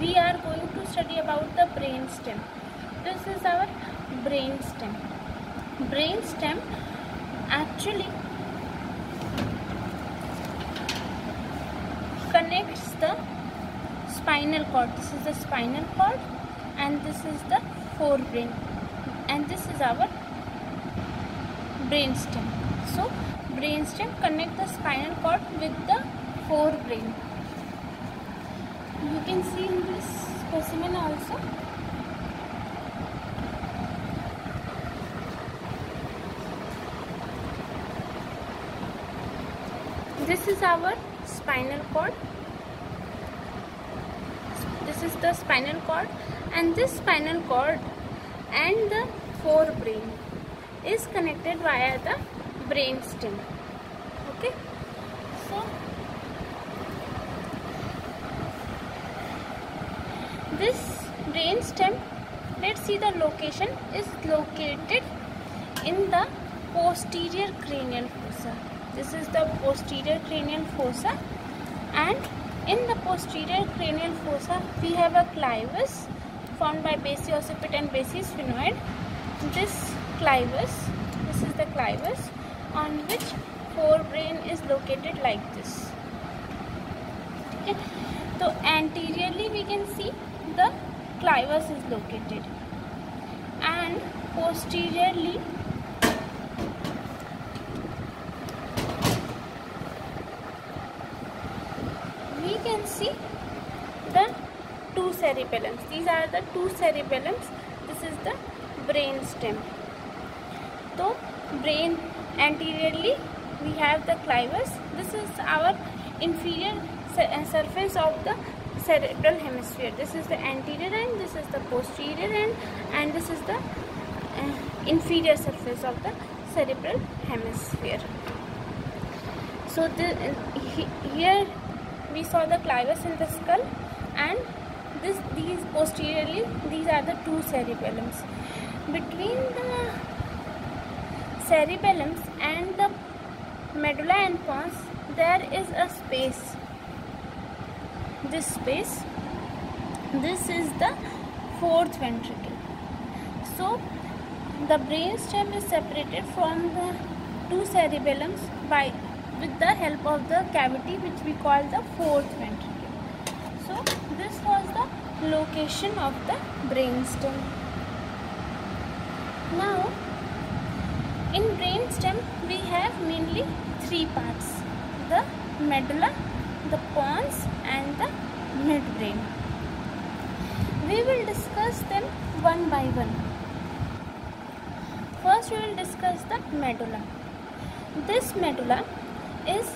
we are going to study about the brain stem. This is our brain stem. Brain stem actually connects the spinal cord. This is the spinal cord and this is the forebrain, and this is our brain stem. So brain stem connect the spinal cord with the forebrain. You can see in this specimen also. This is our spinal cord. This is the spinal cord, and this spinal cord and the forebrain is connected via the brain stem. Okay, so this brain stem, let's see the location, is located in the posterior cranial fossa. This is the posterior cranial fossa, and in the posterior cranial fossa we have a clivus formed by basi-occiput and basi-sphenoid. This is the clivus on which forebrain is located like this. Okay. So anteriorly we can see the clivus is located, and posteriorly we can see the two cerebellums. These are the two cerebellums. This is the brain stem. So brain anteriorly we have the clivus. This is our inferior surface of the cerebral hemisphere. This is the anterior end, this is the posterior end, and this is the inferior surface of the cerebral hemisphere. So here we saw the clivus in the skull, and these posteriorly, these are the two cerebellums. Between the cerebellums and the medulla and pons there is a space. This space, this is the fourth ventricle. So the brain stem is separated from the two cerebellums with the help of the cavity which we call the fourth ventricle. So this was the location of the brain stem. Now in brain stem we have mainly three parts: the medulla, the pons, and the midbrain. We will discuss them one by one. First we will discuss the medulla. This medulla is,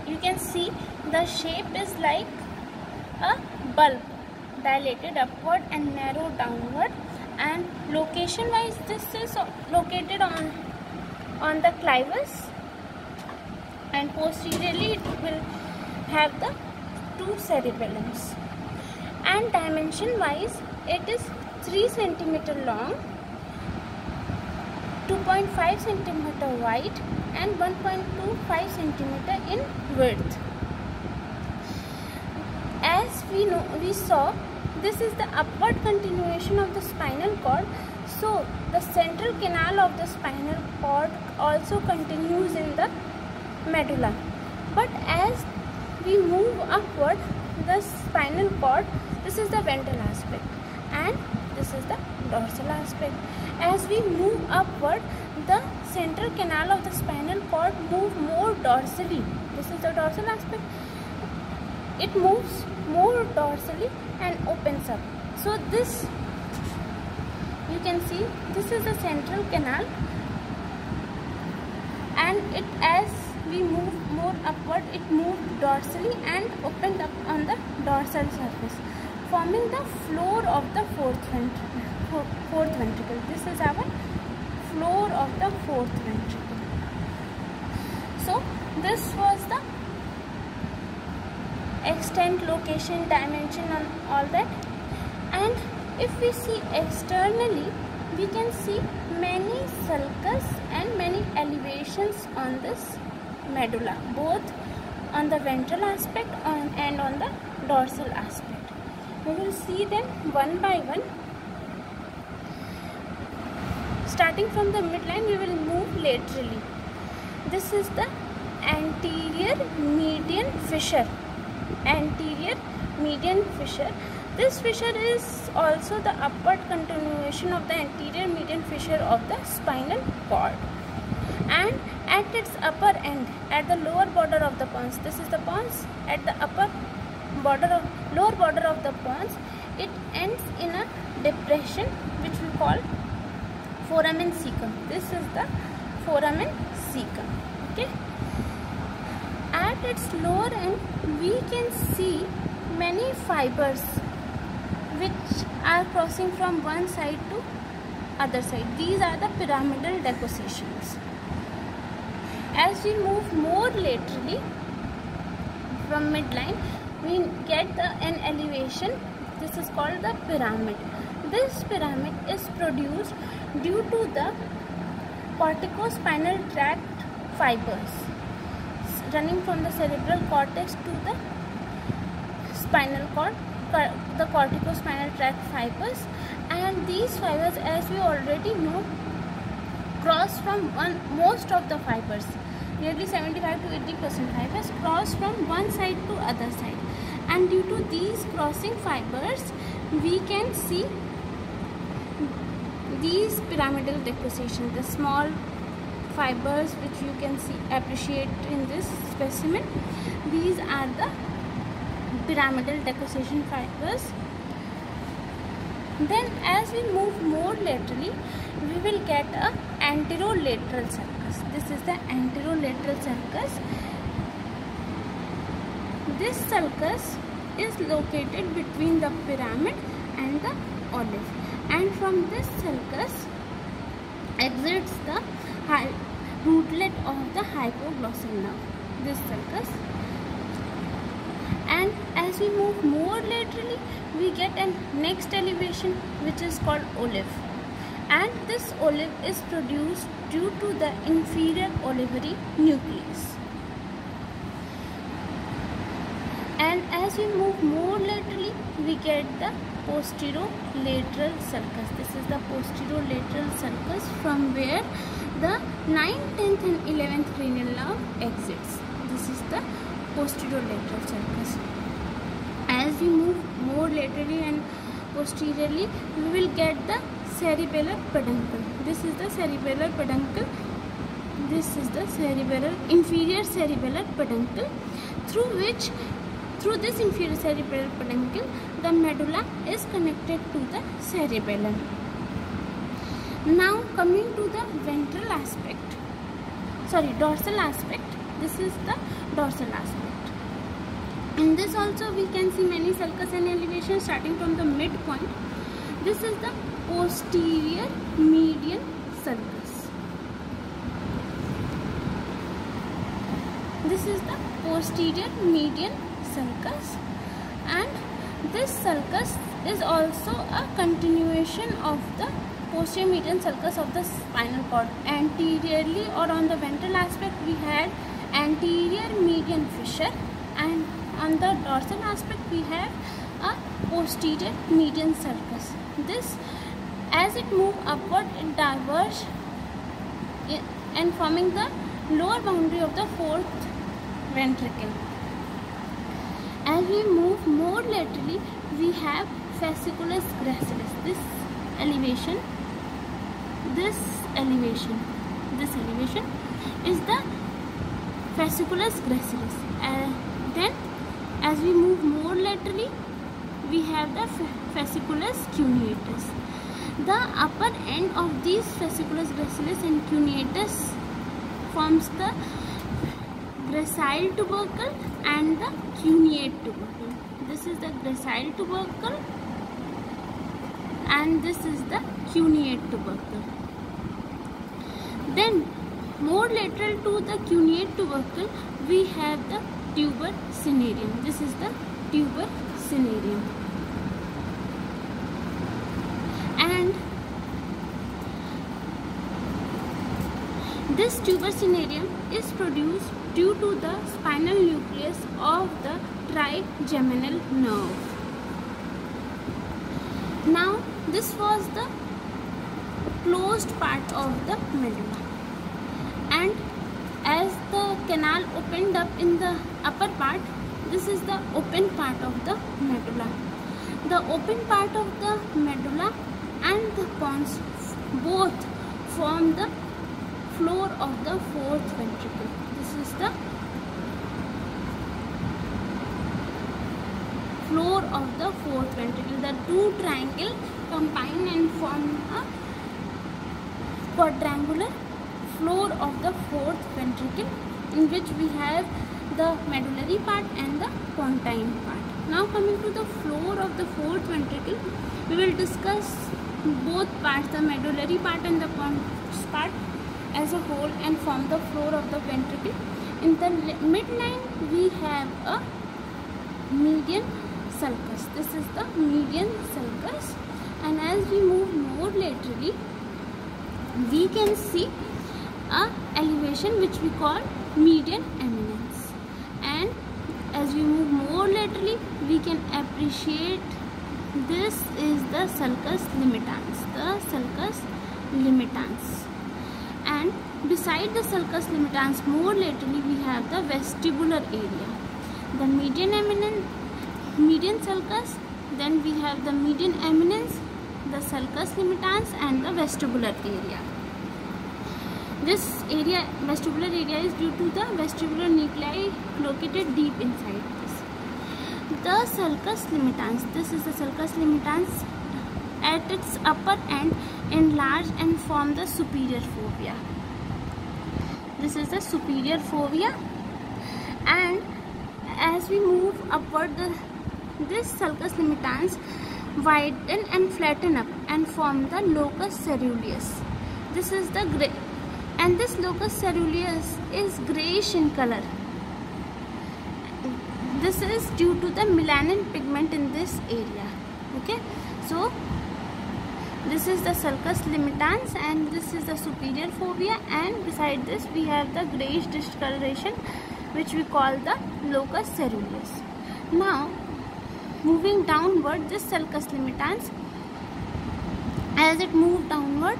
you can see the shape is like a bulb, dilated upward and narrow downward, and location wise this is located on the clivus, and posteriorly it will have the two cerebellums, and dimension wise it is 3 cm long, 2.5 cm wide, and 1.25 cm in width. As we saw, this is the upward continuation of the spinal cord, so the central canal of the spinal cord also continues in the medulla. But as we move upward, the spinal cord, this is the ventral aspect and this is the dorsal aspect. As we move upward, the central canal of the spinal cord moves more dorsally. This is the dorsal aspect. It moves more dorsally and opens up. So this, you can see, this is the central canal, and it, as we move more upward, it moved dorsally and opened up on the dorsal surface, forming the floor of the fourth ventricle. This is our floor of the fourth ventricle. So this was the extent, location, dimension, and all that. And if we see externally, we can see many sulcus and many elevations on this medulla, both on the ventral aspect and on the dorsal aspect. We will see them one by one. Starting from the midline, we will move laterally. This is the anterior median fissure. Anterior median fissure. This fissure is also the upward continuation of the anterior median fissure of the spinal cord. And at its upper end, at the lower border of the pons, this is the pons, at the lower border of the pons, it ends in a depression which we call foramen caecum. This is the foramen caecum. Okay. At its lower end, we can see many fibers which are crossing from one side to other side. These are the pyramidal decussation. As we move more laterally from midline, we get an elevation. This is called the pyramid. This pyramid is produced due to the corticospinal tract fibers running from the cerebral cortex to the spinal cord, the corticospinal tract fibers, and these fibers, as we already know, cross from most of the fibers, nearly 75 to 80% fibers cross from one side to other side, and due to these crossing fibers we can see these pyramidal decussation, the small fibers which you can see appreciate in this specimen. These are the pyramidal decussation fibers. Then as we move more laterally, we will get a anterolateral sulcus. This is the anterolateral sulcus. This sulcus is located between the pyramid and the olive, and from this sulcus exits the rootlet of the hypoglossal nerve. This sulcus. And as we move more laterally, we get a next elevation which is called olive, and this olive is produced due to the inferior olivary nucleus. And as we move more laterally, we get the posterolateral sulcus. This is the posterolateral sulcus from where the 9th, 10th and 11th cranial nerve exits. This is the posterolateral sulcus. As we move more laterally and posteriorly, we will get the cerebellar peduncle. This is the cerebellar peduncle. This is the inferior cerebellar peduncle, through this inferior cerebellar peduncle, the medulla is connected to the cerebellum. Now coming to the dorsal aspect. This is the dorsal aspect. In this also we can see many sulcus and elevations starting from the midpoint. This is the posterior median sulcus. This is the posterior median sulcus, and this sulcus is also a continuation of the posterior median sulcus of the spinal cord. Anteriorly or on the ventral aspect we had anterior median fissure, and on the dorsal aspect we have a posterior median sulcus. This, as it moves upward, it diverges and forming the lower boundary of the fourth ventricle. As we move more laterally, we have fasciculus gracilis. This elevation is the fasciculus gracilis. Then as we move more laterally, we have the fasciculus cuneatus. The upper end of these fasciculus gracilis and cuneatus forms the gracile tubercle and the cuneate tubercle. This is the gracile tubercle and this is the cuneate tubercle. Then more lateral to the cuneate tubercle, we have the tuber cinerarium. This is the tuber cinerarium. And this tuber cinerarium is produced due to the spinal nucleus of the trigeminal nerve. Now this was the closed part of the medulla, and as the canal opened up in the upper part, this is the open part of the medulla. The open part of the medulla and the pons both form the floor of the fourth ventricle. This is the floor of the fourth ventricle. The two triangles combine and form a quadrangular floor of the fourth ventricle, in which we have the medullary part and the pontine part. Now coming to the floor of the fourth ventricle, we will discuss both parts, the medullary part and the pons part as a whole, and form the floor of the ventricle. In the midline we have a median sulcus. This is the median sulcus, and as we move more laterally, we can see a elevation which we call median eminence, and as we move more laterally, we can appreciate this is the sulcus limitans, and beside the sulcus limitans more laterally we have the vestibular area, the median eminence, median sulcus, then we have the median eminence, the sulcus limitans, and the vestibular area. This area, vestibular area, is due to the vestibular nuclei located deep inside this. The sulcus limitans, this is the sulcus limitans, at its upper end enlarge and form the superior fovea. This is the superior fovea, and as we move upward, this sulcus limitans widen and flatten up and form the locus ceruleus. This is the gray, and this locus ceruleus is grayish in color. This is due to the melanin pigment in this area. Okay, so this is the sulcus limitans, and this is the superior fovea, and beside this we have the grayish discoloration which we call the locus ceruleus. Now moving downward, this sulcus limitans, as it moves downward,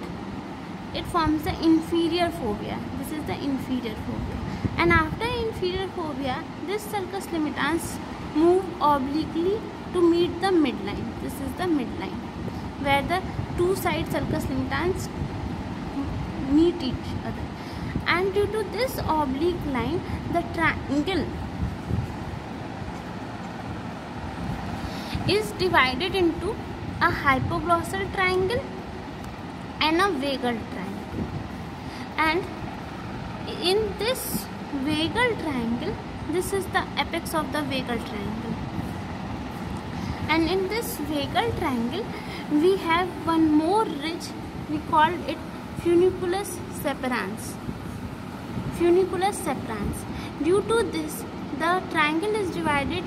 it forms the inferior fovea. This is the inferior fovea, and after inferior fovea, this sulcus limitans move obliquely to meet the midline. This is the midline, where the two side sulcus limitans meet each other, and due to this oblique line, the triangle is divided into a hypoglossal triangle and a vagal triangle, and in this vagal triangle, this is the apex of the vagal triangle, and in this vagal triangle we have one more ridge, we call it funiculus separatus. Funiculus separatus. Due to this, the triangle is divided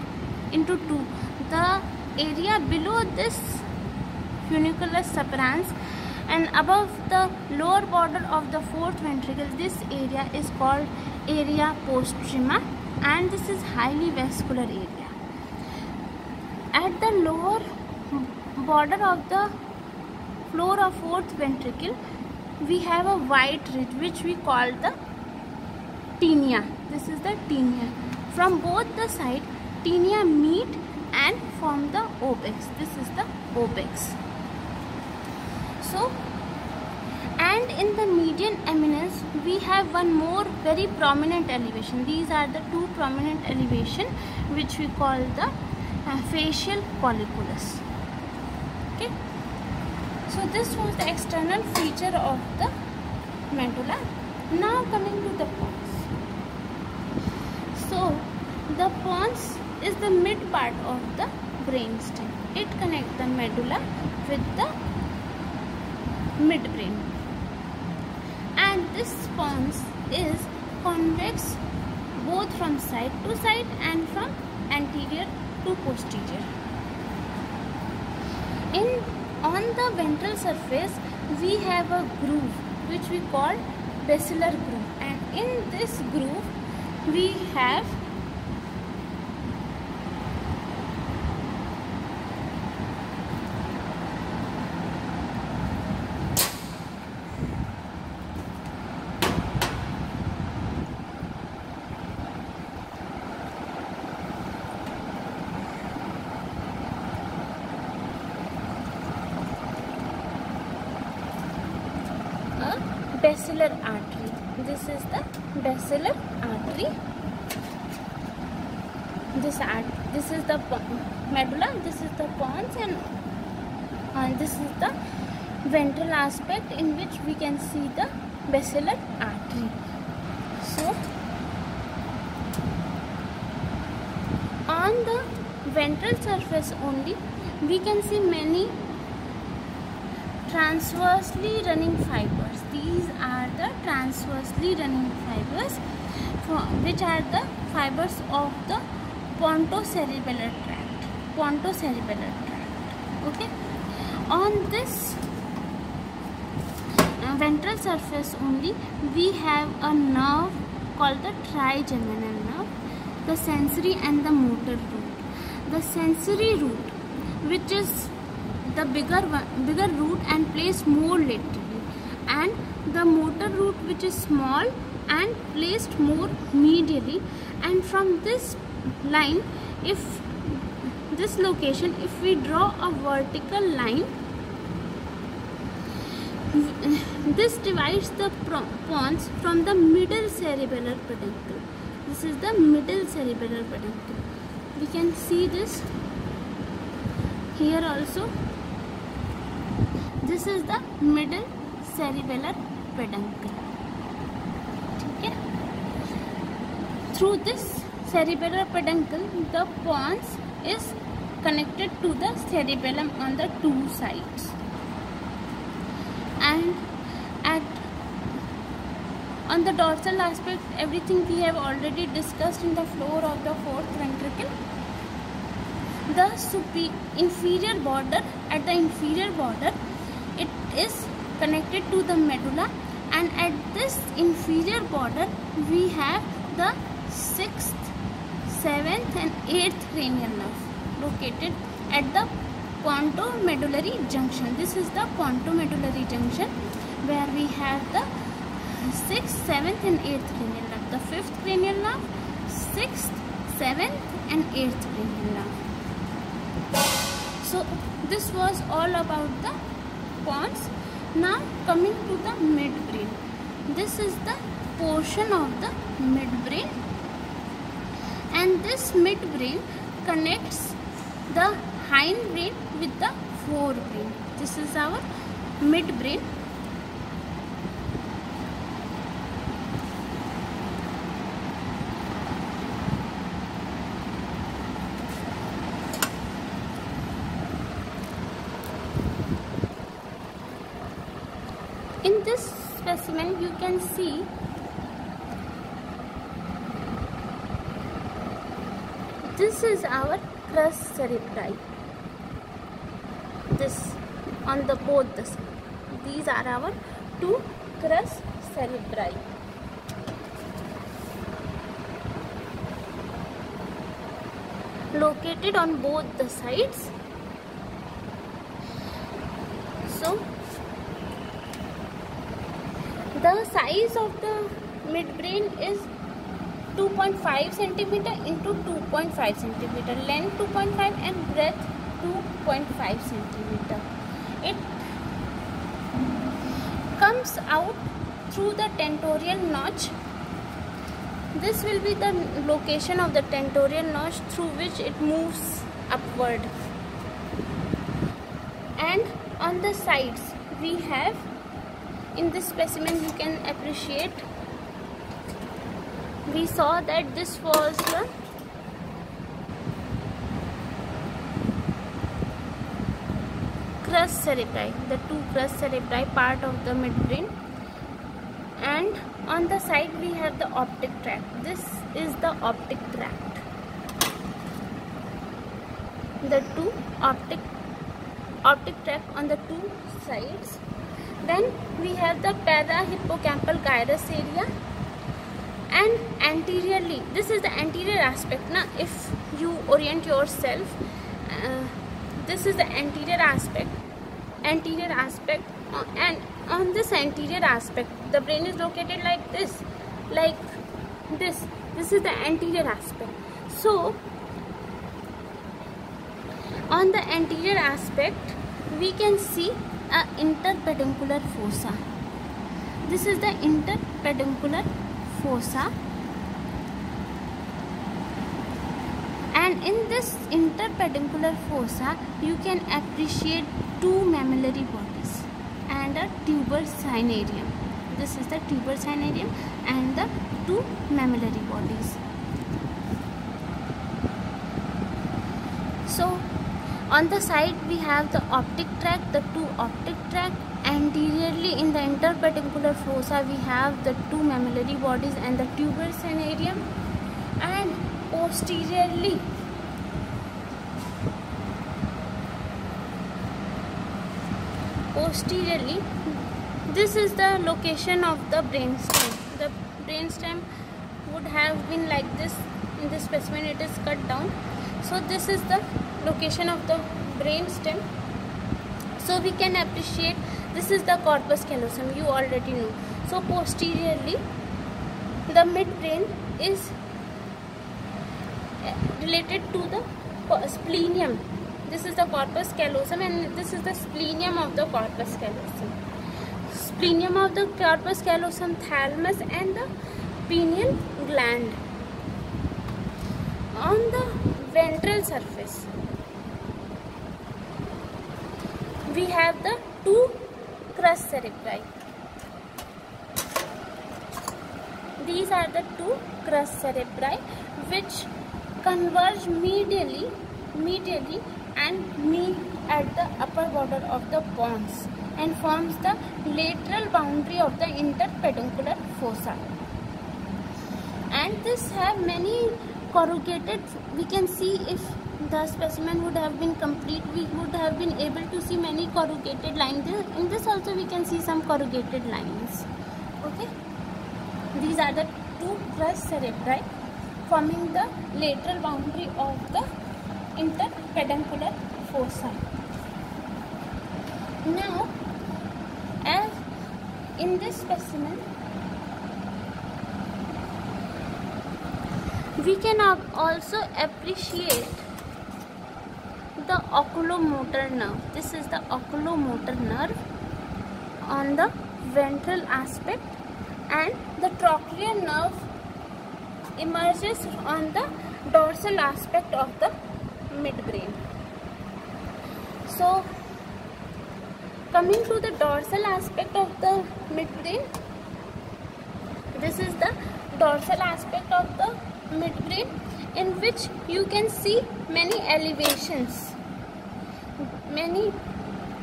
into two. The area below this funiculus separatus and above the lower border of the fourth ventricle, this area is called area postrema, and this is highly vascular area. At the lower border of the floor of fourth ventricle, we have a white ridge which we call the tinea. This is the tinea. From both the sides, tinea meet and form the obex. This is the obex. So, and in the median eminence, we have one more very prominent elevation. These are the two prominent elevation which we call the facial colliculus. Okay. So this was the external feature of the medulla. Now coming to the pons. So the pons is the mid part of the brainstem. It connects the medulla with the midbrain, and this pons is convex both from side to side and from anterior to posterior. On the ventral surface, we have a groove which we call basilar groove, and in this groove we have basilar artery. This is the basilar artery. This is the medulla, this is the pons, and this is the ventral aspect in which we can see the basilar artery. So on the ventral surface only we can see many transversely running fibers. These are the transversely running fibers, which are the fibers of the pontocerebellar tract. Okay. On this ventral surface only we have a nerve called the trigeminal nerve, the sensory and the motor root. The sensory root, which is the bigger root and placed more laterally, and the motor root, which is small and placed more medially. And from this line, if this location, if we draw a vertical line, this divides the pons from the middle cerebellar peduncle. This is the middle cerebellar peduncle. We can see this here also. This is the middle cerebellar peduncle. Okay. Through this cerebellar peduncle, the pons is connected to the cerebellum on the two sides. And on the dorsal aspect, everything we have already discussed in the floor of the fourth ventricle. The inferior border, at the inferior border, it is connected to the medulla, and at this inferior border we have the 6th, 7th and 8th cranial nerve located at the pontomedullary junction. This is the pontomedullary junction where we have the 6th, 7th and 8th cranial nerve. The 5th cranial nerve, 6th, 7th and 8th cranial nerve. So this was all about the pons. Now coming to the midbrain. This is the portion of the midbrain, and this midbrain connects the hindbrain with the forebrain. This is our midbrain. In this specimen you can see this is our crus cerebri. This on the both the sides. These are our two crus cerebri. Located on both the sides. So the size of the midbrain is 2.5 centimeter into 2.5 centimeter, length 2.5 and breadth 2.5 centimeter. It comes out through the tentorial notch. This will be the location of the tentorial notch through which it moves upward. And on the sides we have, in this specimen you can appreciate, we saw that this was the crus cerebri, the two crus cerebri part of the midbrain, and on the side we have the optic tract. This is the optic tract. The two optic tract on the two sides. Then we have the para-hippocampal gyrus area, and anteriorly, this is the anterior aspect. Now if you orient yourself, this is the anterior aspect, and on this anterior aspect the brain is located like this. This is the anterior aspect. So on the anterior aspect we can see a interpeduncular fossa. This is the interpeduncular fossa, and in this interpeduncular fossa you can appreciate two mammillary bodies and a tuber cynarium. This is the tuber cynarium and the two mammillary bodies. So on the side we have the optic tract, the two optic tract. Anteriorly in the interpeduncular fossa we have the two mammillary bodies and the tuber cynarium, and posteriorly this is the location of the brainstem. The brainstem would have been like this. In this specimen it is cut down. So this is the location of the brainstem. So we can appreciate, this is the corpus callosum, you already know. So posteriorly the midbrain is related to the splenium. This is the corpus callosum and this is the splenium of the corpus callosum. Splenium of the corpus callosum, thalamus and the pineal gland. On the ventral surface we have the two crus cerebri. These are the two crus cerebri which converge medially and meet at the upper border of the pons and forms the lateral boundary of the interpeduncular fossa. And this have many corrugated, we can see if the specimen would have been complete, we would have been able to see many corrugated lines. In this also we can see some corrugated lines. Okay, these are the two crus cerebri forming the lateral boundary of the interpeduncular fossa. Now, as in this specimen, we can also appreciate the oculomotor nerve. This is the oculomotor nerve on the ventral aspect, and the trochlear nerve emerges on the dorsal aspect of the midbrain. So coming to the dorsal aspect of the midbrain, this is the dorsal aspect of the midbrain, in which you can see many elevations,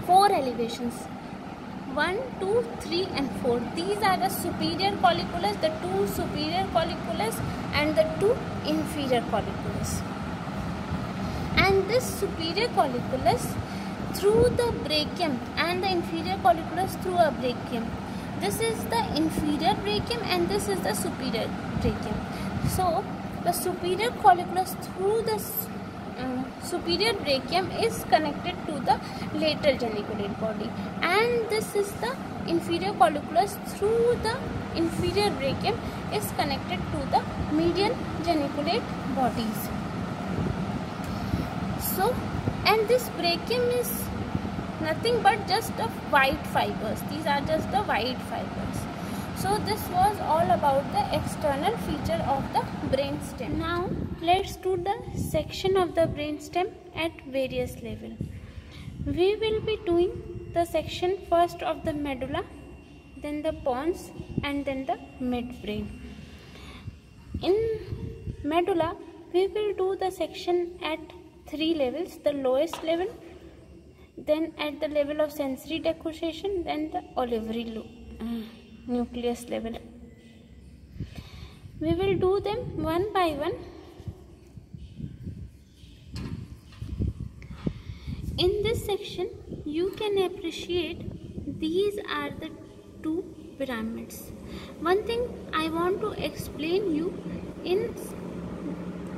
four elevations, 1, 2, 3 and 4. These are the superior colliculus, the two superior colliculus and the two inferior colliculus. And this superior colliculus through the brachium and the inferior colliculus through a brachium. This is the inferior brachium and this is the superior brachium. So the superior colliculus through the superior brachium is connected to the lateral geniculate body, and this is the inferior colliculus through the inferior brachium is connected to the medial geniculate bodies. So, and this brachium is nothing but just the white fibers. These are just the white fibers. So this was all about the external feature of the brainstem. Now let's do the section of the brainstem at various levels. We will be doing the section first of the medulla, then the pons and then the midbrain. In medulla we will do the section at 3 levels, the lowest level, then at the level of sensory decussation, then the olivary nucleus level. We will do them one by one. In this section you can appreciate these are the two pyramids. One thing I want to explain you,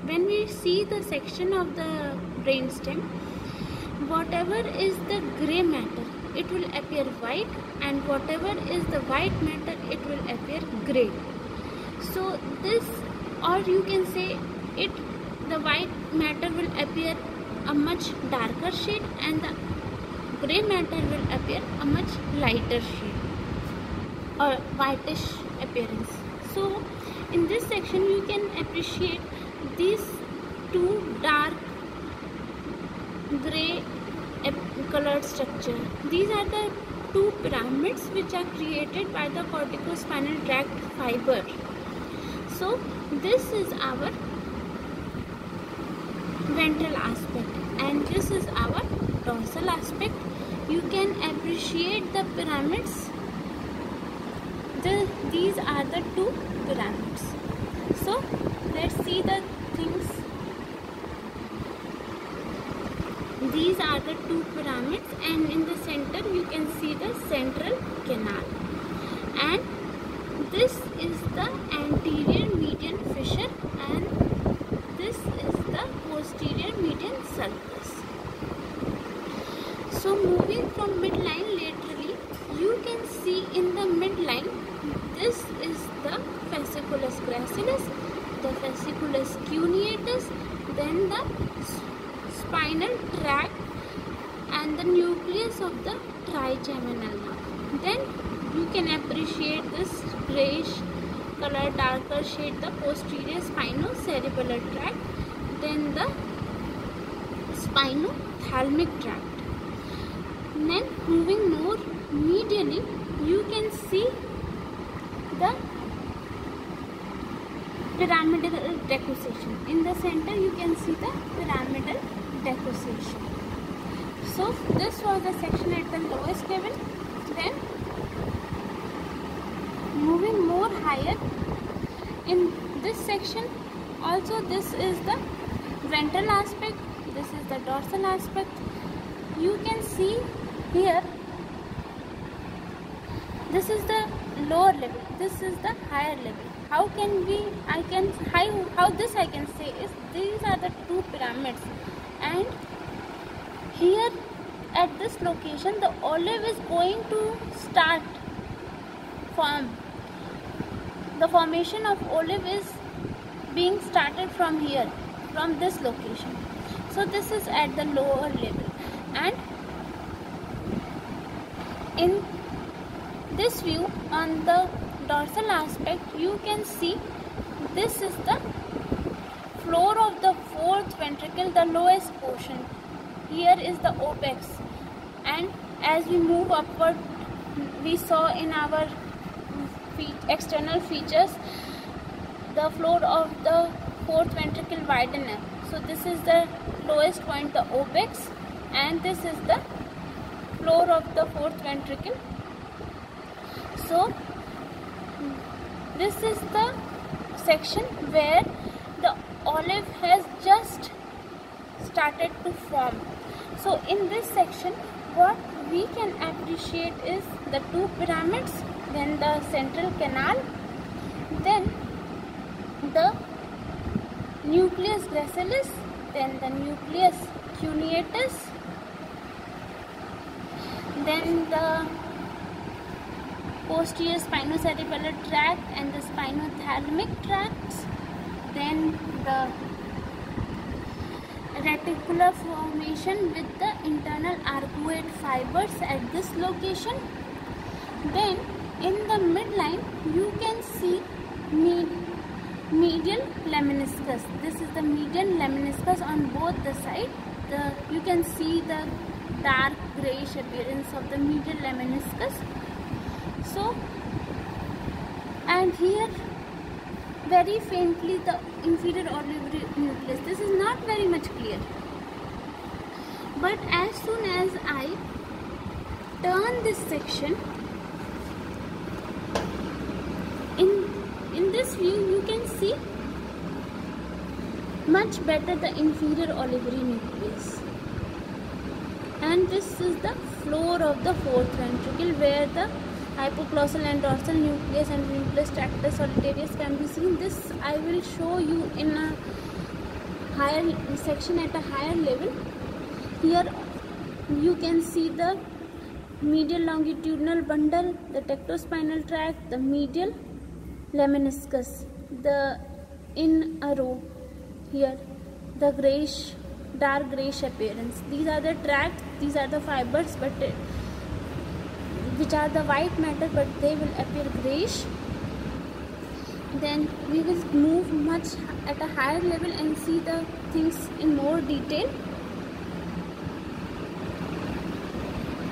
when we see the section of the brainstem, whatever is the grey matter, it will appear white, and whatever is the white matter, it will appear grey. So this, or you can say it, the white matter will appear a much darker shade and the grey matter will appear a much lighter shade. or whitish appearance. So in this section you can appreciate these two dark gray colored structure. These are the two pyramids which are created by the corticospinal tract fiber. So this is our ventral aspect and this is our dorsal aspect. You can appreciate the pyramids. These are the two pyramids. So let's see the things. These are the two pyramids and in the center you can see the central canal, and this is the anterior median fissure and this is the posterior median sulcus. So moving from midline laterally, you can see in the midline, this is the fasciculus gracilis, the fasciculus cuneatus, then the spinal tract and the nucleus of the trigeminal nerve. Then you can appreciate this grayish color, darker shade, the posterior spinocerebellar tract, then the spinothalamic tract. Then moving more medially, you can see the pyramidal decussation. In the center you can see the pyramidal decussation. So this was the section at the lowest level. Then moving more higher, in this section also this is the ventral aspect, this is the dorsal aspect. You can see here, this is the lower level, this is the higher level. How this I can say is, these are the two pyramids, and here at this location the olive is going to start form. The formation of olive is being started from here, from this location. So this is at the lower level, and in this view on the dorsal aspect you can see this is the floor of the fourth ventricle, the lowest portion. Here is the apex, and as we move upward we saw in our external features the floor of the fourth ventricle widener. So this is the lowest point, the apex, and this is the floor of the fourth ventricle. So this is the section where the olive has just started to form. So in this section what we can appreciate is the two pyramids, then the central canal, then the nucleus gracilis, then the nucleus cuneatus, then the posterior spinocerebellar tract and the spinothalamic tracts, then the reticular formation with the internal arcuate fibers at this location. Then in the midline you can see medial lemniscus. This is the medial lemniscus on both the sides. You can see the dark grayish appearance of the medial lemniscus. So, and here very faintly the inferior olivary nucleus. This is not very much clear, but as soon as I turn this section, in this view you can see much better the inferior olivary nucleus, and this is the floor of the fourth ventricle where the hypoglossal and dorsal nucleus and nucleus tractus solitarius can be seen. This I will show you in a higher section at a higher level. Here you can see the medial longitudinal bundle, the tectospinal tract, the medial lemniscus, in a row here, the grayish, dark grayish appearance. These are the tracts, these are the fibers, but which are the white matter, but they will appear grayish. Then we will move much at a higher level and see the things in more detail.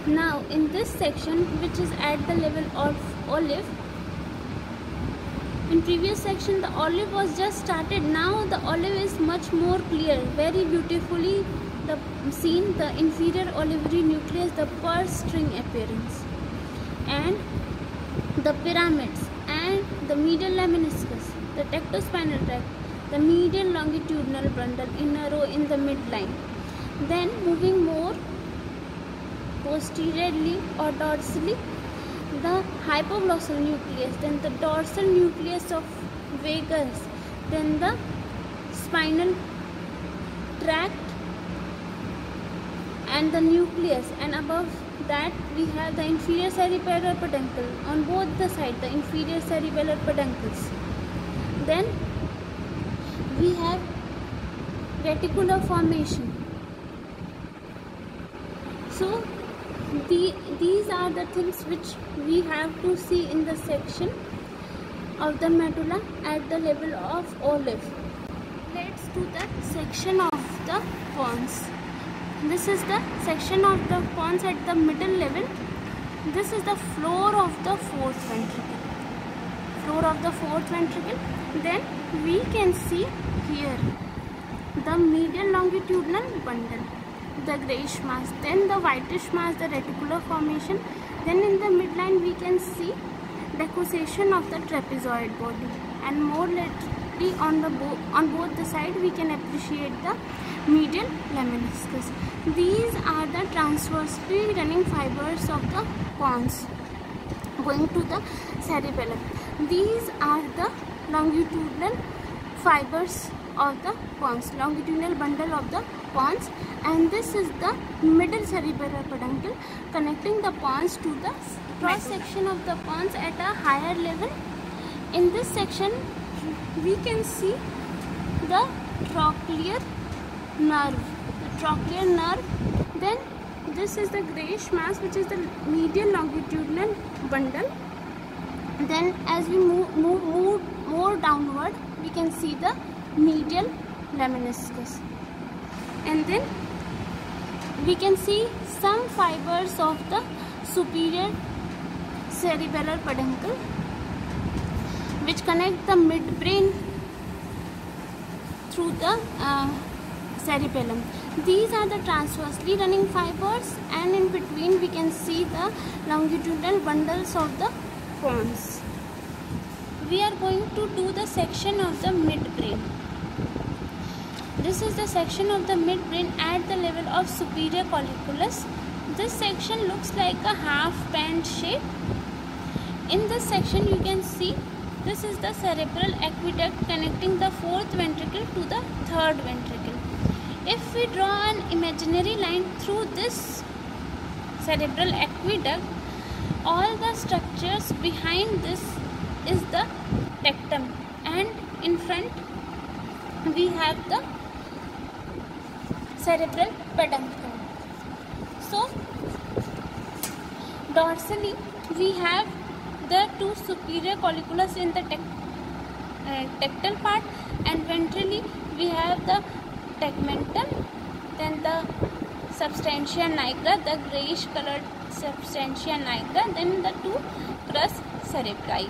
Now in this section, which is at the level of olive, in previous section the olive was just started. Now the olive is much more clear, very beautifully seen, the inferior olivary nucleus, the purse string appearance, and the pyramids, and the medial lemniscus, the tectospinal tract, the medial longitudinal bundle in a row in the midline. Then moving more posteriorly or dorsally, the hypoglossal nucleus, then the dorsal nucleus of vagus, then the spinal tract and the nucleus, and above that we have the inferior cerebellar peduncle on both the sides, the inferior cerebellar peduncles. Then we have reticular formation. So these are the things which we have to see in the section of the medulla at the level of olive. Let's do the section of the pons. This is the section of the pons at the middle level. This is the floor of the fourth ventricle. Floor of the fourth ventricle. Then we can see here the medial longitudinal bundle, the grayish mass, then the whitish mass, the reticular formation. Then in the midline we can see decussation of the trapezoid body, and more lately on both the side we can appreciate the medial lemniscus. These are the transversely running fibers of the pons going to the cerebellum. These are the longitudinal fibers of the pons, longitudinal bundle of the pons, and this is the middle cerebellar peduncle connecting the pons to the cross section of the pons at a higher level. In this section we can see the trochlear nerve. Then this is the grayish mass, which is the medial longitudinal bundle. Then as we move more downward, we can see the medial lemniscus, and then we can see some fibers of the superior cerebellar peduncle which connect the midbrain through the cerebellum. These are the transversely running fibers, and in between we can see the longitudinal bundles of the pons. We are going to do the section of the midbrain. This is the section of the midbrain at the level of superior colliculus. This section looks like a half band shape. In this section you can see this is the cerebral aqueduct connecting the fourth ventricle to the third ventricle. If we draw an imaginary line through this cerebral aqueduct, all the structures behind this is the tectum, and in front we have the cerebral peduncle. So dorsally we have the two superior colliculus in the tectal part, and ventrally we have the tegmentum, then the substantia nigra, the grayish colored substantia nigra, then the two crus cerebri.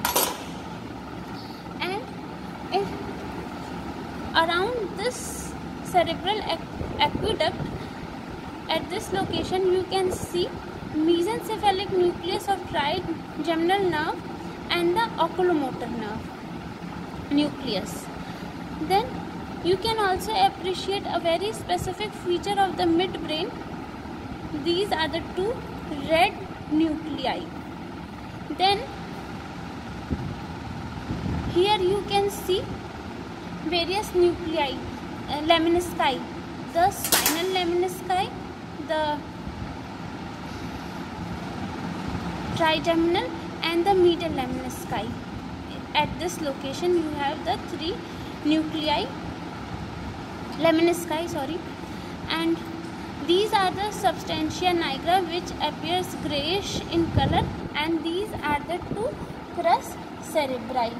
And if around this cerebral aqueduct at this location you can see mesencephalic nucleus of trigeminal nerve and the oculomotor nerve nucleus. Then you can also appreciate a very specific feature of the midbrain. These are the two red nuclei. Then here you can see various nuclei, lemnisci, the spinal lemnisci, the trigeminal and the medial lemnisci. At this location you have the three nuclei, lemnisci, and these are are the substantia nigra, which appears grayish in color, and these are the two crus cerebri.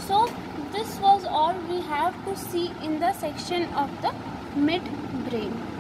So this was all we have to see in the section of the midbrain.